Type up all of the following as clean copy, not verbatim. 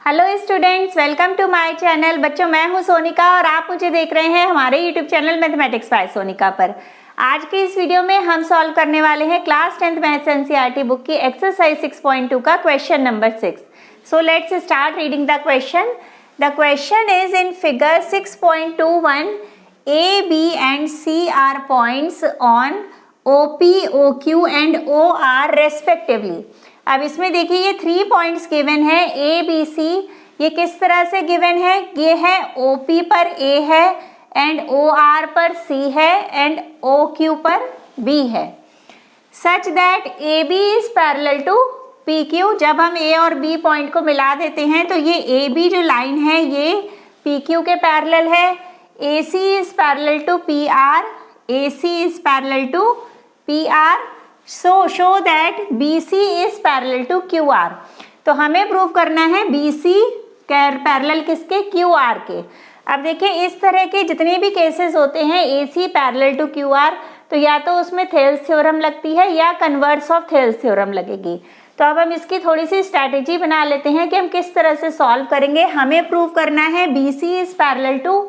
Hello students, welcome to my channel. बच्चों, मैं हूं सोनिका और आप मुझे देख रहे हैं हमारे YouTube channel mathematics bye Sonika पर। आज के इस वीडियो में हम सॉल्व करने वाले हैं class 10th maths NCERT book की एक्सरसाइज 6.2 का question number 6। So let's start reading the question. The question is in figure 6.21। A, B and C are points on OP, OQ and OR respectively। अब इसमें देखिए ये 3 points given है A, B, C। ये किस तरह से गिवन है? ये है OP पर A है एंड OR पर C है एंड OQ पर B है। Such that AB is parallel to PQ। जब हम A और B पॉइंट को मिला देते हैं तो ये AB जो लाइन है ये PQ के पैरेलल है। AC is parallel to PR, AC is parallel to PR। So show that BC is parallel to QR। तो हमें प्रूव करना है BC पैरेलल किसके? QR के। अब देखिए इस तरह के जितने भी केसेस होते हैं AC पैरेलल टू QR, तो या तो उसमें थेल्स थ्योरम लगती है या कन्वर्स ऑफ थेल्स थ्योरम लगेगी। तो अब हम इसकी थोड़ी सी स्ट्रैटेजी बना लेते हैं कि हम किस तरह से सॉल्व करेंगे। हमें प्रूव करना है BC is parallel to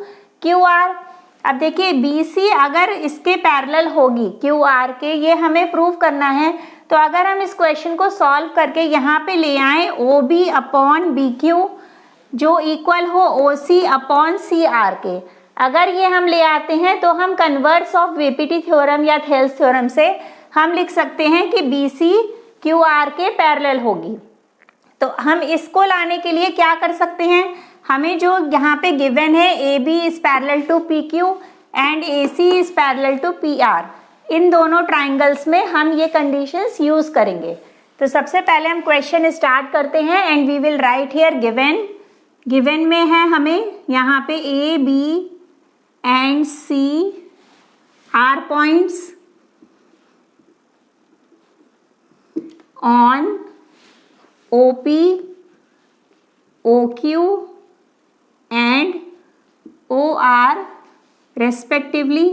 QR। अब देखिए BC अगर इसके पैरेलल होगी QR के, ये हमें प्रूव करना है। तो अगर हम इस क्वेश्चन को सॉल्व करके यहाँ पे ले आए OB अपॉन BQ जो इक्वल हो OC अपॉन CR के, अगर ये हम ले आते हैं तो हम कन्वर्स ऑफ VPT थ्योरम या थेल्स थ्योरम से हम लिख सकते हैं कि BC QR के पैरेलल होगी। तो हम इसको लाने के लिए क्या कर सकते हैं? हमें जो यहाँ पे गिवन है AB is parallel to PQ and AC is parallel to PR, इन दोनों ट्राइंगल्स में हम ये कंडीशंस यूज करेंगे। तो सबसे पहले हम क्वेश्चन स्टार्ट करते हैं and we will write here given में है हमें यहाँ पे A, B एंड C are points on OP, OQ and OR respectively।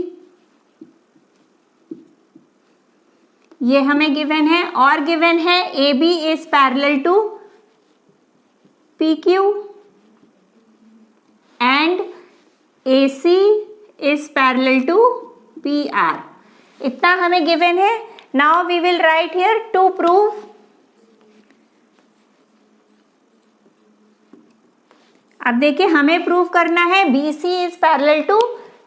ये हमें गिवन है और गिवन है AB is parallel to PQ and AC is parallel to PR। इतना हमें गिवन है। Now we will write here to prove। अब देखिए हमें प्रूव करना है BC is parallel to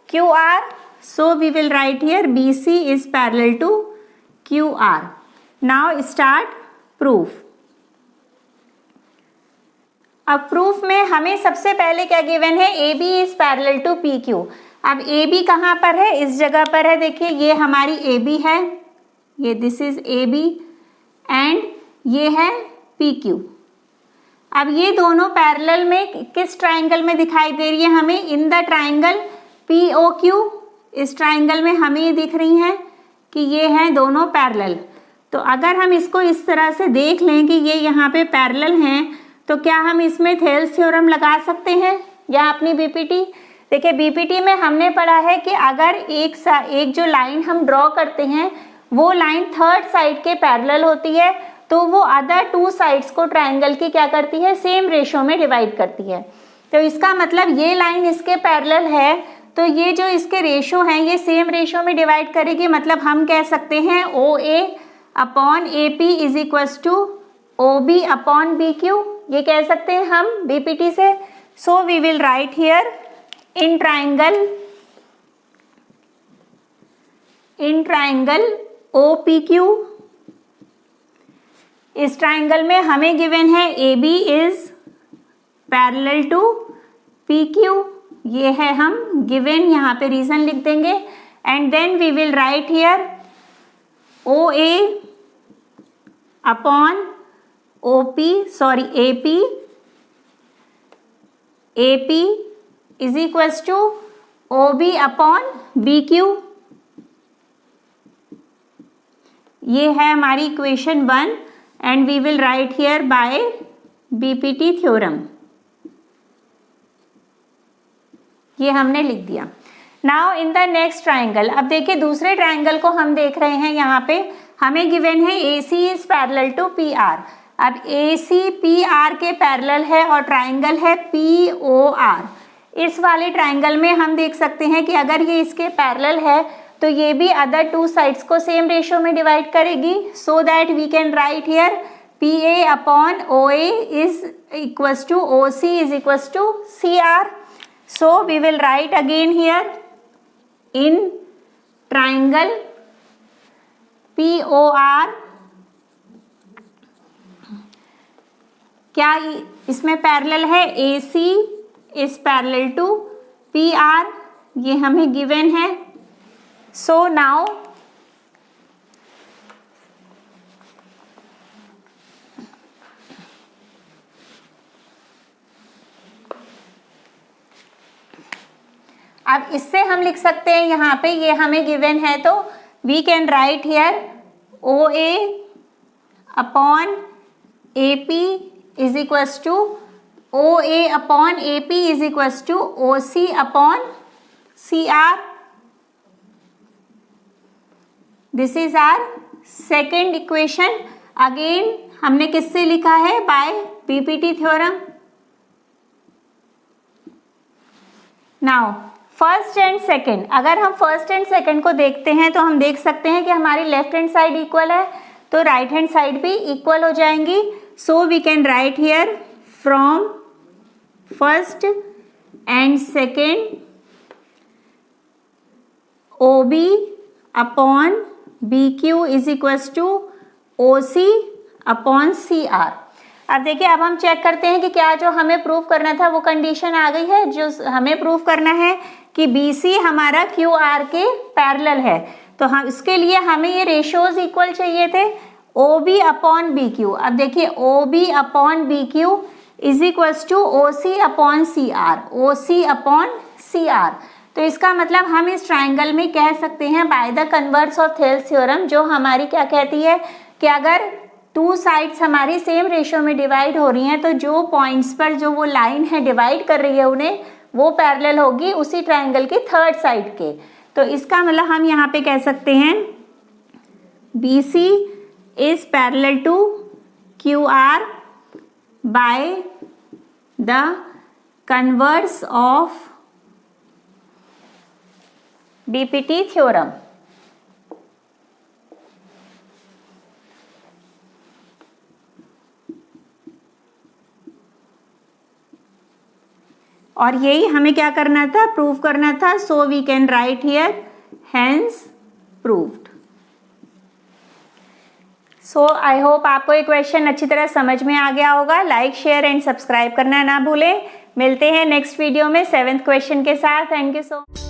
QR। So we will write here BC is parallel to QR। Now start proof. अब proof में हमें सबसे पहले क्या गिवन है? AB is parallel to PQ। अब AB कहाँ पर है? इस जगह पर है। देखिए ये हमारी AB है, ये दिस इज AB एंड ये है PQ। अब ये दोनों पैरेलल में किस ट्राइंगल में दिखाई दे रही है हमें? In the triangle POQ। इस ट्राइंगल में हमें ये दिख रही हैं कि ये हैं दोनों पैरेलल। तो अगर हम इसको इस तरह से देख लें कि ये यहाँ पे पैरेलल हैं, तो क्या हम इसमें थेल्स थ्योरम लगा सकते हैं या अपनी BPT? देखिए BPT में हमने पढ़ा है कि अगर एक जो लाइन हम ड्रॉ करते हैं वो लाइन थर्ड साइड के पैरेलल होती है तो वो अदर 2 साइड्स को ट्राइंगल की क्या करती है? सेम रेशो में डिवाइड करती है। तो इसका मतलब ये लाइन इसके पैरेलल है तो ये जो इसके रेशो हैं ये सेम रेशो में डिवाइड करेगी। मतलब हम कह सकते हैं OA upon AP is equals to OB upon BQ। ये कह सकते हैं हम BPT से। So we will write here in triangle OPQ। इस ट्राइंगल में हमें गिवन है AB is parallel to PQ। ये है हम गिवन, यहाँ पे रीजन लिख देंगे and then we will write here OA upon AP is equals to OB upon BQ। ये है हमारी equation 1 and we will write here by BPT theorem। ये हमने लिख दिया। Now in the next triangle, अब देखिए दूसरे ट्राइंगल को हम देख रहे हैं। यहाँ पे हमें गिवन है AC is parallel to PR। अब AC PR के पैरेलल है और ट्राइंगल है POR। इस वाले ट्राइंगल में हम देख सकते हैं कि अगर ये इसके पैरेलल है तो ये भी अदर टू साइड्स को सेम रेशियो में डिवाइड करेगी, so that we can write here PA upon OA is equals to OC is equals to CR. So we will write again here in triangle POR, क्या इसमें parallel है, AC is parallel to PR, ये हमें given है। So now अब इससे हम लिख सकते हैं, यहाँ पे ये हमें गिवन है तो we can write here OA upon AP is equals to OA upon AP is equals to OC upon CR। This is our second equation. Again हमने किससे लिखा है, by PPT theorem. Now first and second, अगर हम first and second को देखते हैं तो हम देख सकते हैं कि हमारी लेफ्ट हैंड साइड इक्वल है तो राइट हैंड साइड भी इक्वल हो जाएंगी। So we can write here from first and second OB upon BQ is equals to OC upon CR। अब देखिए, अब हम चेक करते हैं कि क्या जो हमें प्रूव करना था वो कंडीशन आ गई है। जो हमें प्रूव करना है कि BC हमारा QR के पैरेलल है, तो हम इसके लिए हमें ये रेशियोज इक्वल चाहिए थे, OB अपॉन BQ। अब देखिए OB upon BQ is equals to OC upon CR, OC upon CR। तो इसका मतलब हम इस ट्राइंगल में कह सकते हैं bye the converse of Thales theorem, जो हमारी क्या कहती है कि अगर टू साइड्स हमारी सेम रेशियो में डिवाइड हो रही हैं तो जो पॉइंट्स पर जो वो लाइन है डिवाइड कर रही है उन्हें, वो पैरेलल होगी उसी ट्राइंगल के थर्ड साइड के। तो इसका मतलब हम यहाँ पे कह सकते हैं BC is parallel to QR by the converse of DPT theorem. और यही हमें क्या करना था, प्रूव करना था। So we can write here hence proved. So I hope आपको ये क्वेश्चन अच्छी तरह समझ में आ गया होगा। लाइक, शेयर एंड सब्सक्राइब करना ना भूलें। मिलते हैं नेक्स्ट वीडियो में 7th क्वेश्चन के साथ। Thank you so much.